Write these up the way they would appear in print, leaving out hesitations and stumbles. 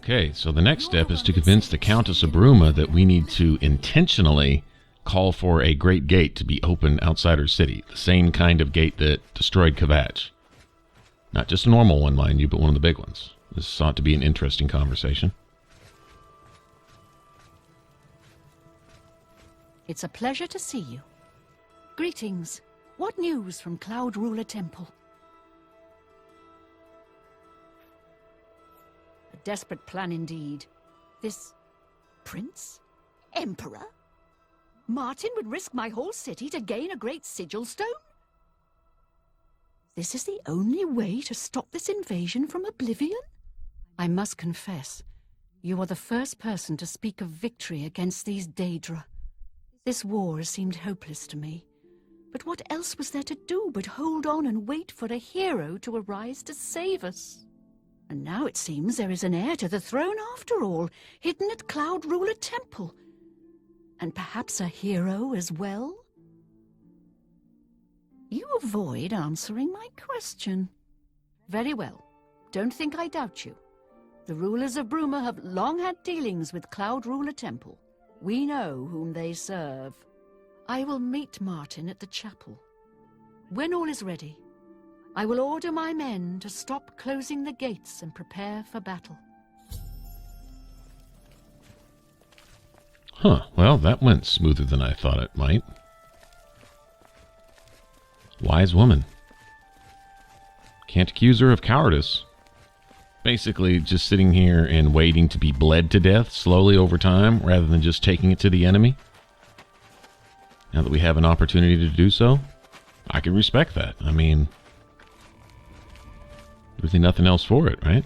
Okay, so the next step is to convince the Countess of Bruma that we need to intentionally call for a great gate to be opened outside her city. The same kind of gate that destroyed Kvatch. Not just a normal one, mind you, but one of the big ones. This sought to be an interesting conversation. It's a pleasure to see you. Greetings. What news from Cloud Ruler Temple? A desperate plan indeed. This prince? Emperor? Martin would risk my whole city to gain a great sigil stone? This is the only way to stop this invasion from Oblivion? I must confess, you are the first person to speak of victory against these Daedra. This war seemed hopeless to me. But what else was there to do but hold on and wait for a hero to arise to save us? And now it seems there is an heir to the throne after all, hidden at Cloud Ruler Temple. And perhaps a hero as well? You avoid answering my question. Very well. Don't think I doubt you. The rulers of Bruma have long had dealings with Cloud Ruler Temple. We know whom they serve. I will meet Martin at the chapel. When all is ready, I will order my men to stop closing the gates and prepare for battle. Huh, well, that went smoother than I thought it might. Wise woman. Can't accuse her of cowardice. Basically, just sitting here and waiting to be bled to death slowly over time, rather than just taking it to the enemy. Now that we have an opportunity to do so, I can respect that. I mean, there's really nothing else for it, right?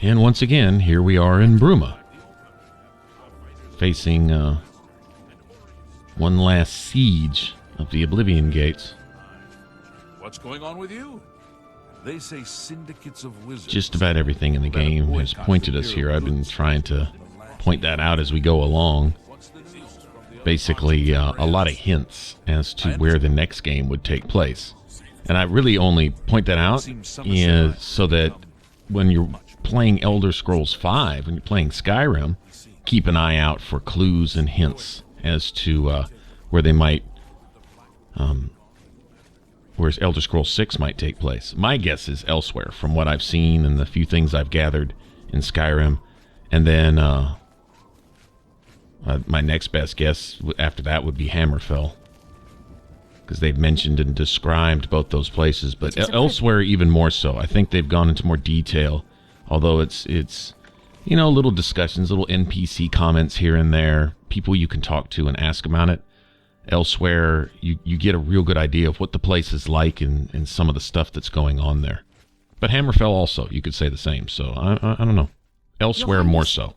And once again, here we are in Bruma, facing one last siege of the Oblivion Gates. What's going on with you? They say syndicates of wizards. Just about everything in the game has pointed us here. I've been trying to point that out as we go along. Basically, a lot of hints as to where the next game would take place. And I really only point that out so that when you're playing Elder Scrolls V, when you're playing Skyrim, keep an eye out for clues and hints as to where they might, where Elder Scrolls 6 might take place. My guess is elsewhere, from what I've seen and the few things I've gathered in Skyrim. And then my next best guess after that would be Hammerfell, because they've mentioned and described both those places, but elsewhere even more so. I think they've gone into more detail. Although it's you know, little discussions, little NPC comments here and there, people you can talk to and ask about it. Elsewhere, you get a real good idea of what the place is like and some of the stuff that's going on there. But Hammerfell also, you could say the same. So I don't know. Elsewhere, more so.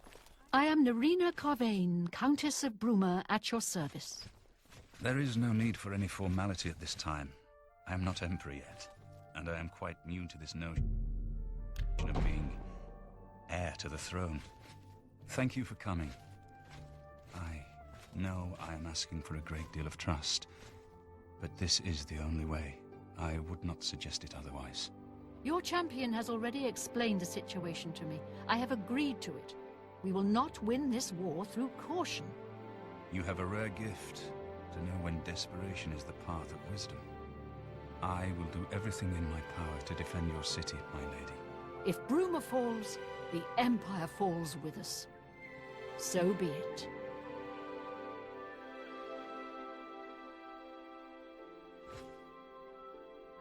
I am Nerina Carvain, Countess of Bruma, at your service. There is no need for any formality at this time. I am not Emperor yet, and I am quite new to this notion of being heir to the throne. Thank you for coming. I know I am asking for a great deal of trust, but this is the only way. I would not suggest it otherwise. Your champion has already explained the situation to me. I have agreed to it. We will not win this war through caution. You have a rare gift to know when desperation is the path of wisdom. I will do everything in my power to defend your city, my lady. If Bruma falls, the Empire falls with us. So be it.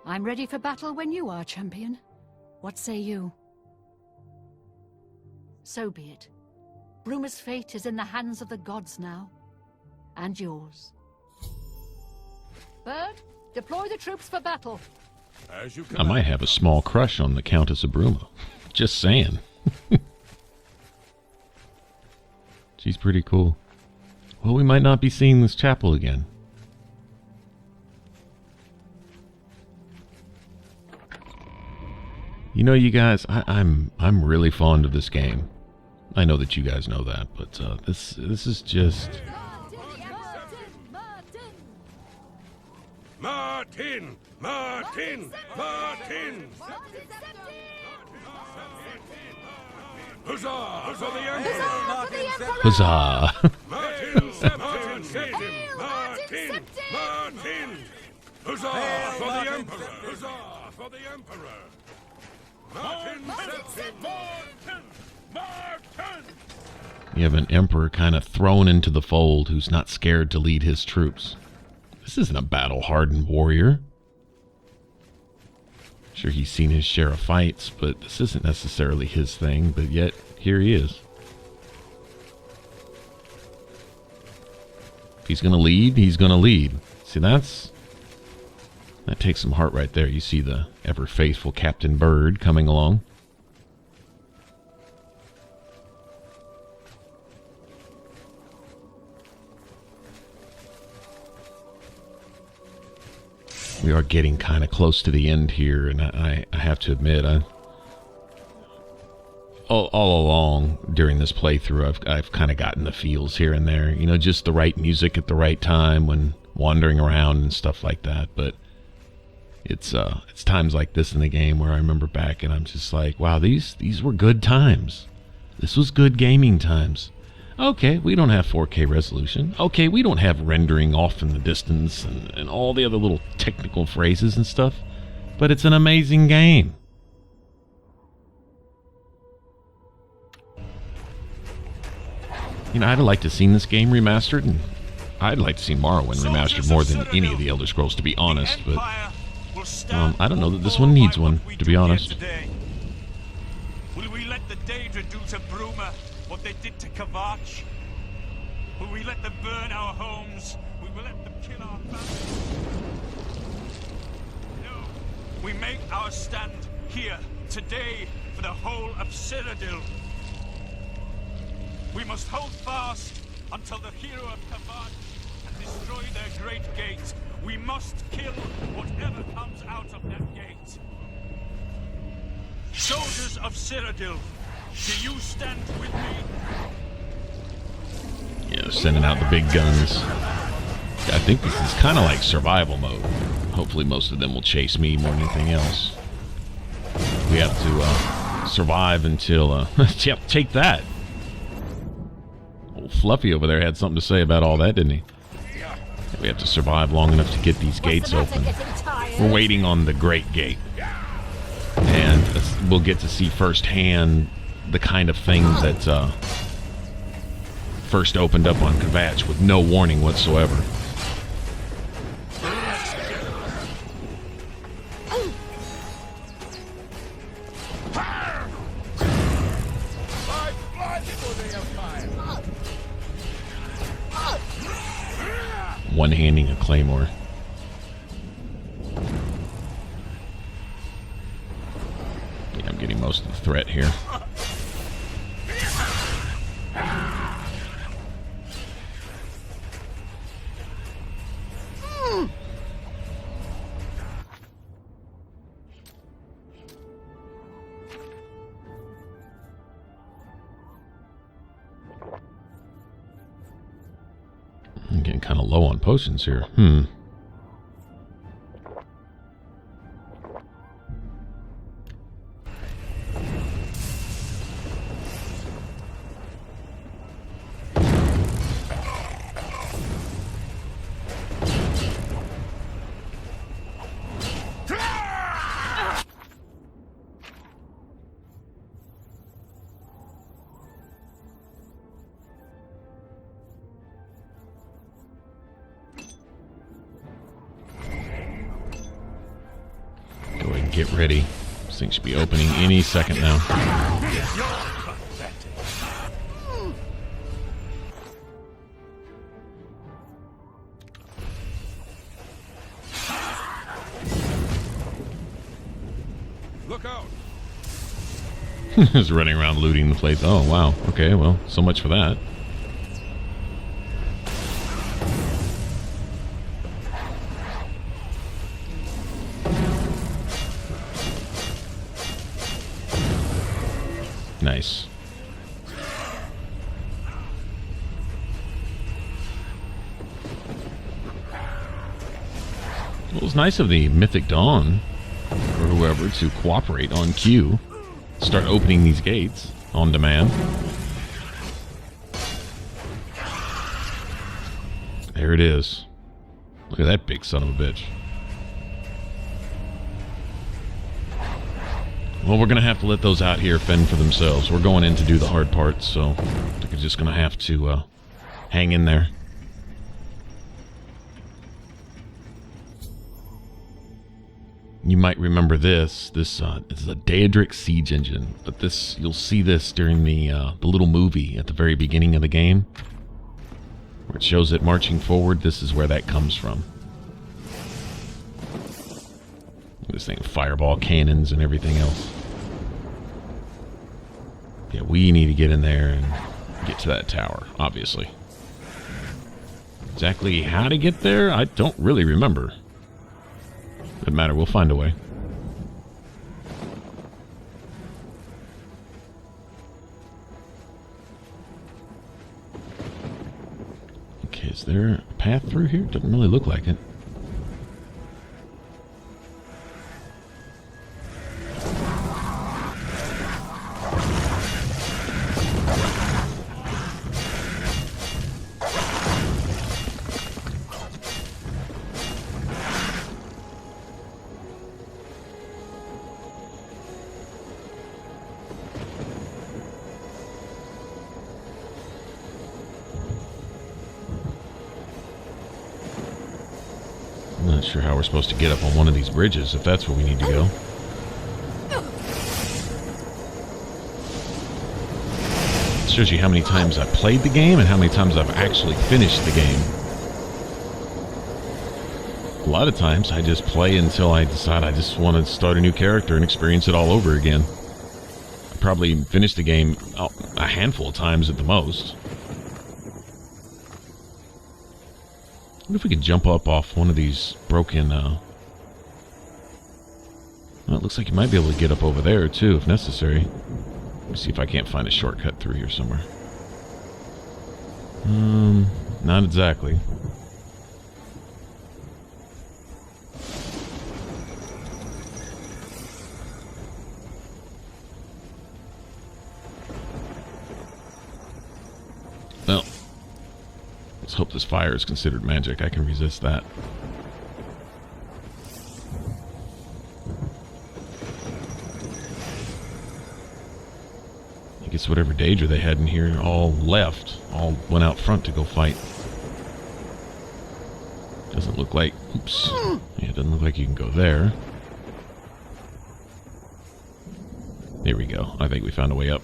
I'm ready for battle when you are, champion. What say you? So be it. Bruma's fate is in the hands of the gods now. And yours. Bird, deploy the troops for battle. I might have a small crush on the Countess of Bruma. Just saying. She's pretty cool. Well, we might not be seeing this chapel again. You know, you guys, I'm really fond of this game. I know that you guys know that, but this is just... Martin! Martin! Martin! Huzzah for the Emperor! Huzzah! Martin! Martin! Save him! Martin! Martin! Huzzah for the Emperor! Huzzah for the Emperor! Martin! Martin! Martin! You have an emperor kind of thrown into the fold who's not scared to lead his troops. This isn't a battle-hardened warrior. Sure, he's seen his share of fights, but this isn't necessarily his thing, but yet, here he is. If he's going to lead, he's going to lead. See, that takes some heart right there. You see the ever-faithful Captain Bird coming along. We are getting kind of close to the end here, and I have to admit, all along during this playthrough, I've kind of gotten the feels here and there. You know, just the right music at the right time when wandering around and stuff like that. But it's times like this in the game where I remember back, and I'm just like, wow, these were good times. This was good gaming times. Okay, we don't have 4K resolution. Okay, we don't have rendering off in the distance and all the other little technical phrases and stuff. But it's an amazing game. You know, I'd like to have seen this game remastered, and I'd like to see Morrowind remastered more than any of the Elder Scrolls, to be honest. But I don't know that this one needs one, to be honest. Will we let the Daedra do to Bruma what they did to Kavach? Will we let them burn our homes? Will we let them kill our families? No. We make our stand here, today, for the whole of Cyrodiil. We must hold fast until the hero of Kavach and destroy their great gate. We must kill whatever comes out of that gate. Soldiers of Cyrodiil, do you stand with me? Yeah, sending out the big guns. I think this is kind of like survival mode. Hopefully most of them will chase me more than anything else. We have to survive until... yep, take that. Old Fluffy over there had something to say about all that, didn't he? We have to survive long enough to get these gates open. We're waiting on the Great Gate. And we'll get to see firsthand the kind of things that first opened up on Kavach with no warning whatsoever. One-handing a claymore. Yeah, I'm getting most of the threat here. I'm getting kind of low on potions here. Go ahead and get ready. This thing should be opening any second now. Look out! Just running around looting the place. Oh, wow. Okay, well, so much for that. Nice. nice of the Mythic Dawn, or whoever, to cooperate on cue. Start opening these gates on demand. There it is. Look at that big son of a bitch. Well, we're going to have to let those out here fend for themselves. We're going in to do the hard parts, so I think we're just going to have to hang in there. You might remember this. This is a Daedric siege engine, but this, you'll see this during the little movie at the very beginning of the game, where it shows it marching forward. This is where that comes from. This thing, fireball cannons and everything else. Yeah, we need to get in there and get to that tower, obviously. Exactly how to get there, I don't really remember. Doesn't matter, we'll find a way. Okay, is there a path through here? Doesn't really look like it. Not sure how we're supposed to get up on one of these bridges, if that's where we need to go. It shows you how many times I've played the game and how many times I've actually finished the game. A lot of times I just play until I decide I just want to start a new character and experience it all over again. I probably finished the game a handful of times at the most. What if we could jump up off one of these broken, well, it looks like you might be able to get up over there, too, if necessary. Let me see if I can't find a shortcut through here somewhere. Not exactly. Well, let's hope this fire is considered magic. I can resist that. I guess whatever Daedra they had in here all left. All went out front to go fight. Doesn't look like... Oops. Yeah, it doesn't look like you can go there. There we go. I think we found a way up.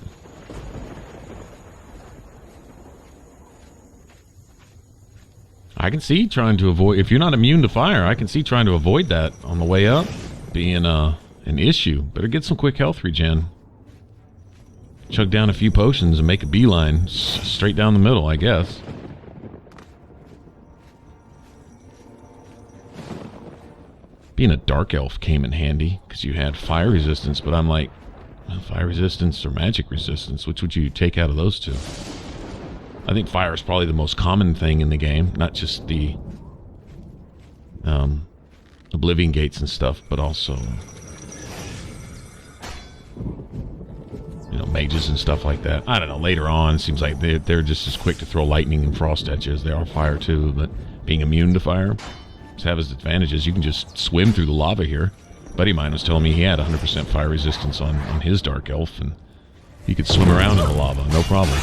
I can see trying to avoid... If you're not immune to fire, I can see trying to avoid that on the way up being an issue. Better get some quick health regen. Chug down a few potions and make a beeline straight down the middle, I guess. Being a dark elf came in handy because you had fire resistance, but I'm like, well, fire resistance or magic resistance, which would you take out of those two? I think fire is probably the most common thing in the game, not just the Oblivion gates and stuff, but also, you know, mages and stuff like that. I don't know, later on, it seems like they're just as quick to throw lightning and frost at you as they are fire too, but being immune to fire does have its advantages. You can just swim through the lava here. A buddy of mine was telling me he had 100% fire resistance on his dark elf, and he could swim around in the lava, no problem.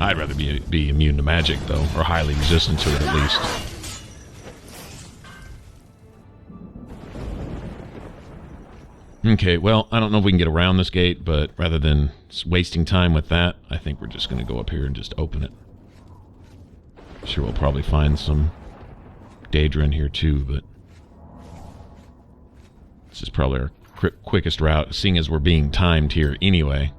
I'd rather be immune to magic, though, or highly resistant to it, at least. Okay, well, I don't know if we can get around this gate, but rather than wasting time with that, I think we're just going to go up here and just open it. Sure, we'll probably find some Daedra in here, too, but this is probably our quickest route, seeing as we're being timed here anyway.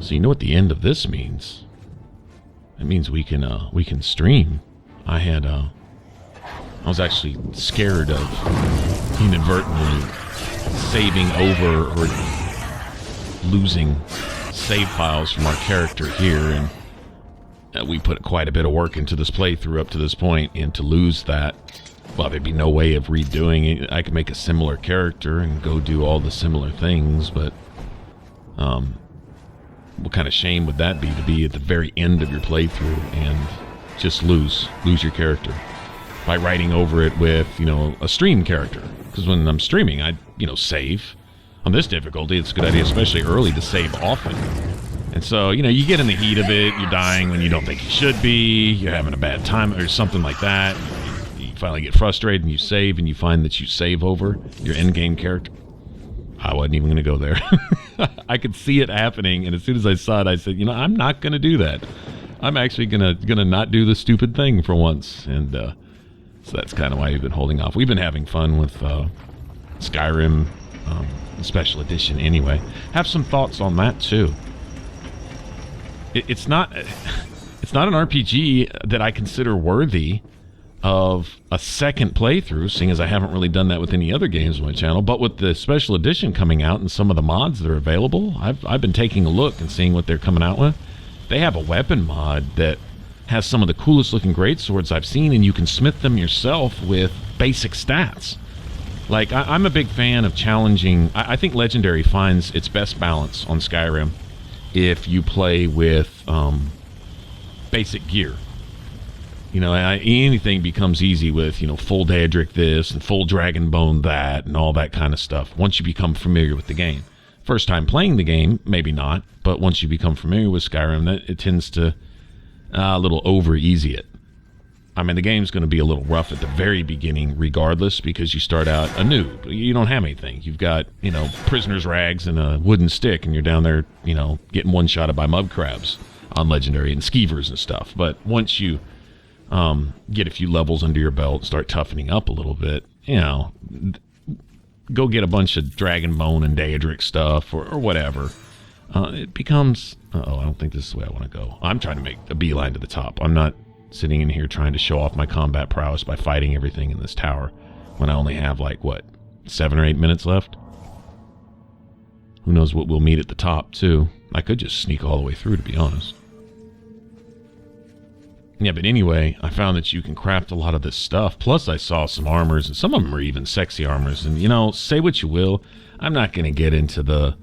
So you know what the end of this means? It means we can stream. I was actually scared of inadvertently saving over or losing save files from our character here, and we put quite a bit of work into this playthrough up to this point, and to lose that, well, there'd be no way of redoing it. I could make a similar character and go do all the similar things, but what kind of shame would that be, to be at the very end of your playthrough and just lose your character by writing over it with, a stream character? Because when I'm streaming, I, save. On this difficulty, it's a good idea, especially early, to save often. And so, you get in the heat of it, you're dying when you don't think you should be, you're having a bad time or something like that. You finally get frustrated and you save, and you find that you save over your endgame character. I wasn't even going to go there. I could see it happening, and as soon as I saw it, I said, I'm not going to do that. I'm actually gonna not do the stupid thing for once. And so that's kind of why we've been holding off. We've been having fun with Skyrim Special Edition anyway. Have some thoughts on that too. It's not an RPG that I consider worthy of a second playthrough, seeing as I haven't really done that with any other games on my channel. But with the Special Edition coming out and some of the mods that are available, I've been taking a look and seeing what they're coming out with. They have a weapon mod that has some of the coolest looking greatswords I've seen, and you can smith them yourself with basic stats. Like, I'm a big fan of challenging. I think Legendary finds its best balance on Skyrim if you play with basic gear. Anything becomes easy with, full Daedric this and full Dragonbone that and all that kind of stuff once you become familiar with the game. First time playing the game, maybe not, but once you become familiar with Skyrim, it tends to a little over-easy it. I mean, the game's going to be a little rough at the very beginning regardless, because you start out a noob. You don't have anything. You've got, prisoner's rags and a wooden stick, and you're down there, getting one-shotted by mud crabs on Legendary and skeevers and stuff. But once you get a few levels under your belt, start toughening up a little bit, go get a bunch of Dragonbone and Daedric stuff or whatever. It becomes... I don't think this is the way I want to go. I'm trying to make a beeline to the top. I'm not sitting in here trying to show off my combat prowess by fighting everything in this tower when I only have, 7 or 8 minutes left? Who knows what we'll meet at the top, too. I could just sneak all the way through, to be honest. Yeah, but anyway, I found that you can craft a lot of this stuff. Plus, I saw some armors, and some of them are even sexy armors. And, say what you will, I'm not going to get into the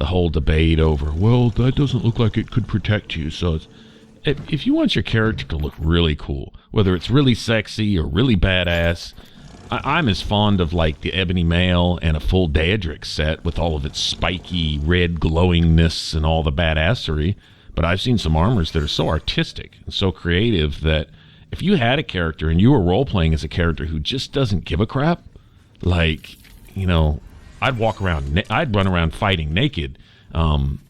whole debate over, well, that doesn't look like it could protect you. So if you want your character to look really cool, whether it's really sexy or really badass, I'm as fond of, the Ebony Mail and a full Daedric set with all of its spiky red glowingness and all the badassery. But I've seen some armors that are so artistic and so creative that if you had a character and you were role-playing as a character who just doesn't give a crap, I'd run around fighting naked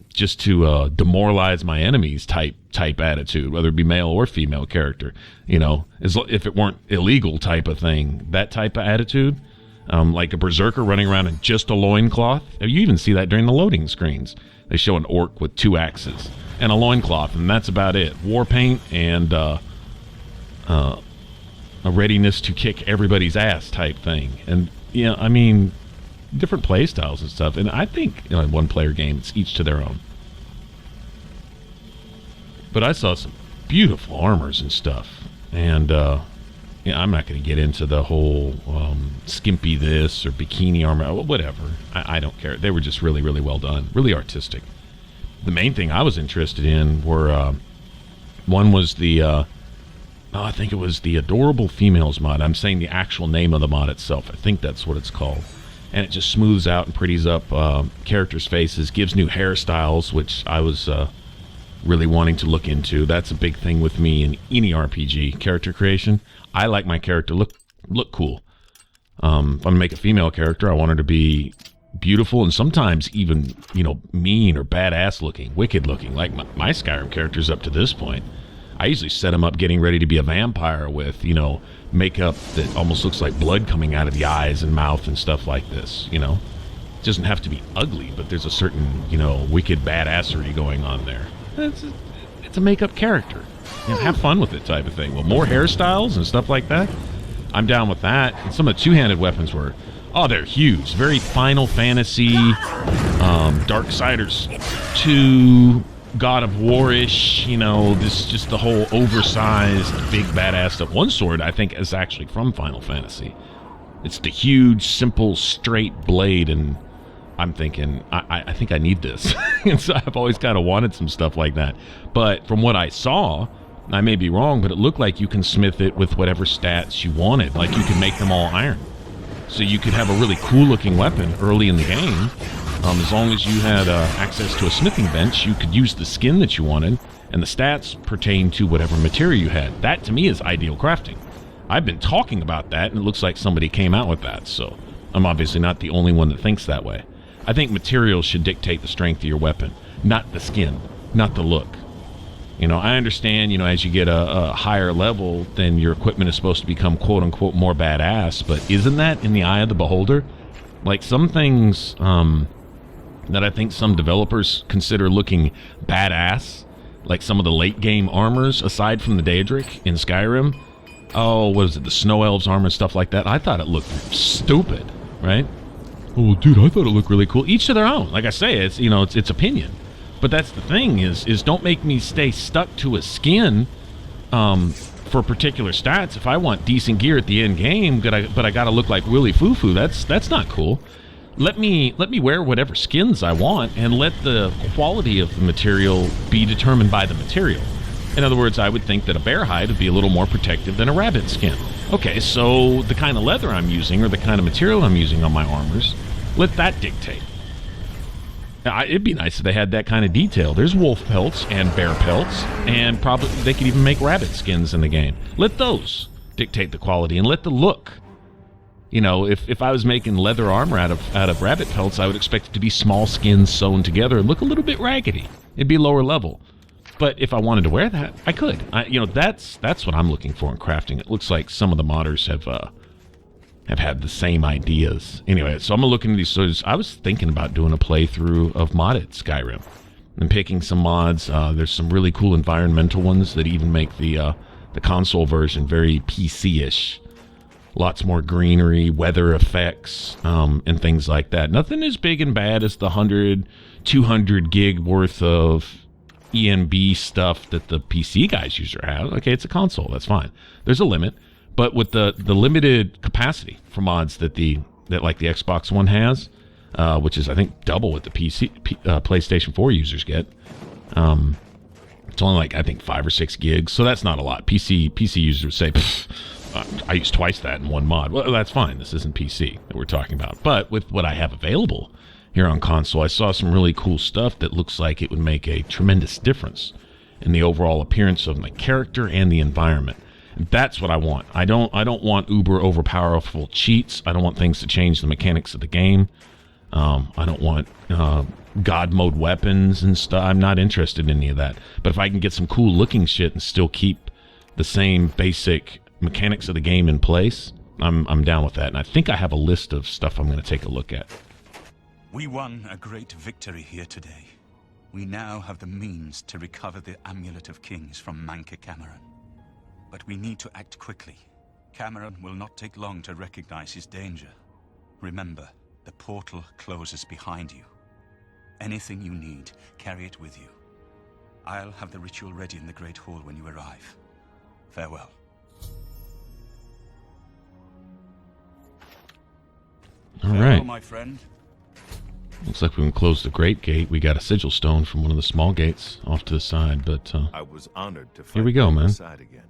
just to demoralize my enemies type attitude, whether it be male or female character, if it weren't illegal type of thing, that type of attitude. Like a berserker running around in just a loincloth. You even see that during the loading screens. They show an orc with 2 axes and a loincloth, and that's about it. War paint and a readiness to kick everybody's ass type thing. And, different play styles and stuff. And I think, in one-player game, it's each to their own. But I saw some beautiful armors and stuff. And, I'm not going to get into the whole skimpy this or bikini armor, whatever. I don't care. They were just really, really well done. Really artistic. The main thing I was interested in were, one was the, I think it was the Adorable Females mod. I'm saying the actual name of the mod itself. I think that's what it's called. And it just smooths out and pretties up characters' faces, gives new hairstyles, which I was really wanting to look into. That's a big thing with me in any RPG, character creation. I like my character look cool. If I'm going to make a female character, I want her to be beautiful and sometimes even, mean or badass looking, wicked looking, like my Skyrim characters up to this point. I usually set them up getting ready to be a vampire with, makeup that almost looks like blood coming out of the eyes and mouth and stuff like this, It doesn't have to be ugly, but there's a certain, wicked badassery going on there. It's a makeup character. Have fun with it type of thing. Well, more hairstyles and stuff like that, I'm down with that. And some of the two-handed weapons were Oh, they're huge. Very Final Fantasy, Darksiders 2, God of War-ish, you know, this just the whole oversized, big, badass stuff. One sword, I think, is actually from Final Fantasy. It's the huge, simple, straight blade, and I'm thinking, I think I need this. And so I've always kind of wanted some stuff like that. But from what I saw, I may be wrong, but it looked like you can smith it with whatever stats you wanted. Like, you can make them all iron. So you could have a really cool-looking weapon early in the game. As long as you had access to a smithing bench, you could use the skin that you wanted, and the stats pertain to whatever material you had. That, to me, is ideal crafting. I've been talking about that, and it looks like somebody came out with that, so I'm obviously not the only one that thinks that way. I think materials should dictate the strength of your weapon, not the skin, not the look. You know, I understand, you know, as you get a higher level, then your equipment is supposed to become quote-unquote more badass, but isn't that in the eye of the beholder? Like, some things that I think some developers consider looking badass, like some of the late-game armors, aside from the Daedric in Skyrim. Oh, what is it, the Snow Elves armor and stuff like that? I thought it looked stupid, right? Oh, dude, I thought it looked really cool. Each to their own. Like I say, it's, you know, it's opinion. But that's the thing is don't make me stay stuck to a skin for particular stats. If I want decent gear at the end game, but I got to look like Willy Foo-Foo, that's not cool. Let me wear whatever skins I want, and let the quality of the material be determined by the material. In other words, I would think that a bear hide would be a little more protective than a rabbit skin. Okay, so the kind of leather I'm using or the kind of material I'm using on my armors, let that dictate. It'd be nice if they had that kind of detail. There's wolf pelts and bear pelts, and probably they could even make rabbit skins in the game. Let those dictate the quality, and let the look. You know, if I was making leather armor out of rabbit pelts, I would expect it to be small skins sewn together and look a little bit raggedy. It'd be lower level. But if I wanted to wear that, I could. You know, that's what I'm looking for in crafting. It looks like some of the modders have had the same ideas. Anyway, so I'm gonna look into these. So I was thinking about doing a playthrough of modded Skyrim and picking some mods. There's some really cool environmental ones that even make the console version very PC-ish. Lots more greenery, weather effects, and things like that. Nothing as big and bad as the 100, 200 gig worth of ENB stuff that the PC guys usually have. Okay, it's a console, that's fine. There's a limit, but with the limited capacity for mods that like the Xbox One has, which is I think double what the PlayStation 4 users get. It's only like I think 5 or 6 gigs, so that's not a lot. PC users would say, I use twice that in one mod. Well, that's fine. This isn't PC that we're talking about. But with what I have available here on console, I saw some really cool stuff that looks like it would make a tremendous difference in the overall appearance of my character and the environment. And that's what I want. I don't want uber overpowerful cheats. I don't want things to change the mechanics of the game. I don't want God mode weapons and stuff. I'm not interested in any of that. But if I can get some cool looking shit and still keep the same basic mechanics of the game in place, I'm down with that. And I think I have a list of stuff I'm going to take a look at. We won a great victory here today. We now have the means to recover the Amulet of Kings from Manca Cameron. But we need to act quickly. Cameron will not take long to recognize his danger. Remember, the portal closes behind you. Anything you need, carry it with you. I'll have the ritual ready in the Great Hall when you arrive. Farewell. All right. Farewell, my friend. Looks like we can close the Great Gate. We got a sigil stone from one of the small gates off to the side, but I was honored to fight here we go, man. side again.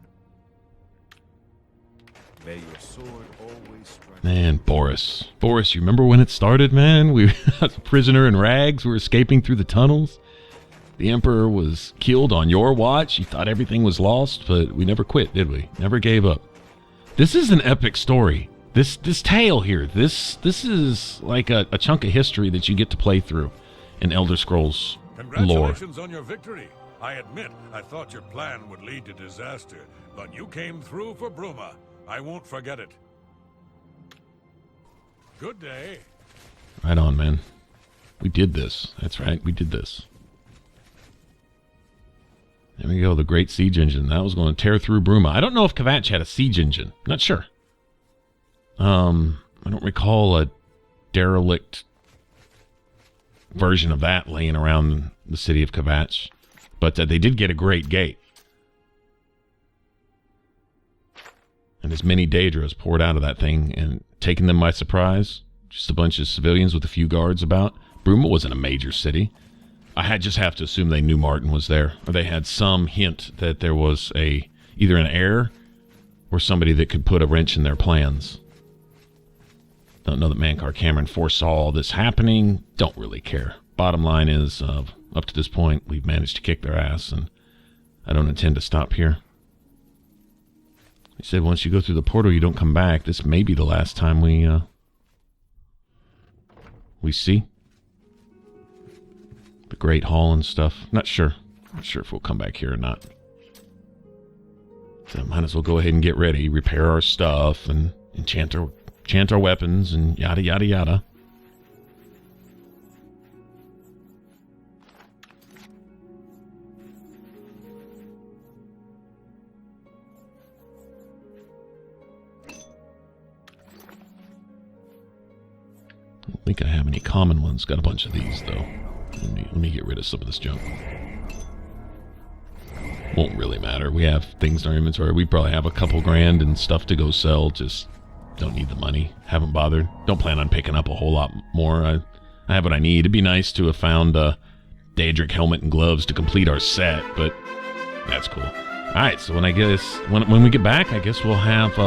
May your sword always strike. Man, Boris, you remember when it started, man? We was a prisoner in rags. We were escaping through the tunnels. The Emperor was killed on your watch. You thought everything was lost, but we never quit, did we? Never gave up. This is an epic story. This tale here, this is like a chunk of history that you get to play through in Elder Scrolls lore. Congratulations on your victory. I admit, I thought your plan would lead to disaster, but you came through for Bruma. I won't forget it. Good day. Right on, man. We did this. That's right, we did this. There we go, the great siege engine. That was going to tear through Bruma. I don't know if Kvatch had a siege engine. Not sure. don't recall a derelict version of that laying around the city of Kvatch. But they did get a great gate. And as many Daedras poured out of that thing and taken them by surprise. Just a bunch of civilians with a few guards about. Bruma wasn't a major city. I just have to assume they knew Martin was there. Or they had some hint that there was either an heir or somebody that could put a wrench in their plans. Don't know that Mankar Cameron foresaw all this happening. Don't really care. Bottom line is, up to this point, we've managed to kick their ass, and I don't intend to stop here. He said once you go through the portal, you don't come back. This may be the last time we see the Great Hall and stuff. Not sure. Not sure if we'll come back here or not. So might as well go ahead and get ready, repair our stuff, and enchant our weapons, and yada yada yada. I don't think I have any common ones. Got a bunch of these though. Let me get rid of some of this junk. Won't really matter. We have things in our inventory. We probably have a couple grand and stuff to go sell. Just don't need the money. Haven't bothered. Don't plan on picking up a whole lot more. I have what I need. It'd be nice to have found a Daedric helmet and gloves to complete our set, but that's cool. Alright, so when we get back, I guess we'll have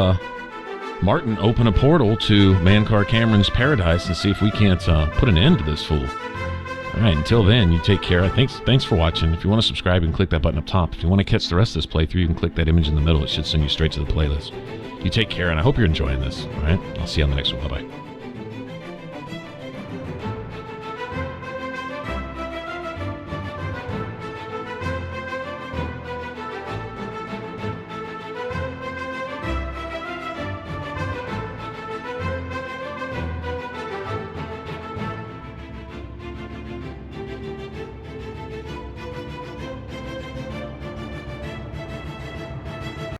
Martin open a portal to Mankar Cameron's paradise and see if we can't put an end to this fool. Alright, until then, you take care. Thanks for watching. If you want to subscribe, you can click that button up top. If you want to catch the rest of this playthrough, you can click that image in the middle. It should send you straight to the playlist. You take care, and I hope you're enjoying this. Alright, I'll see you on the next one. Bye-bye.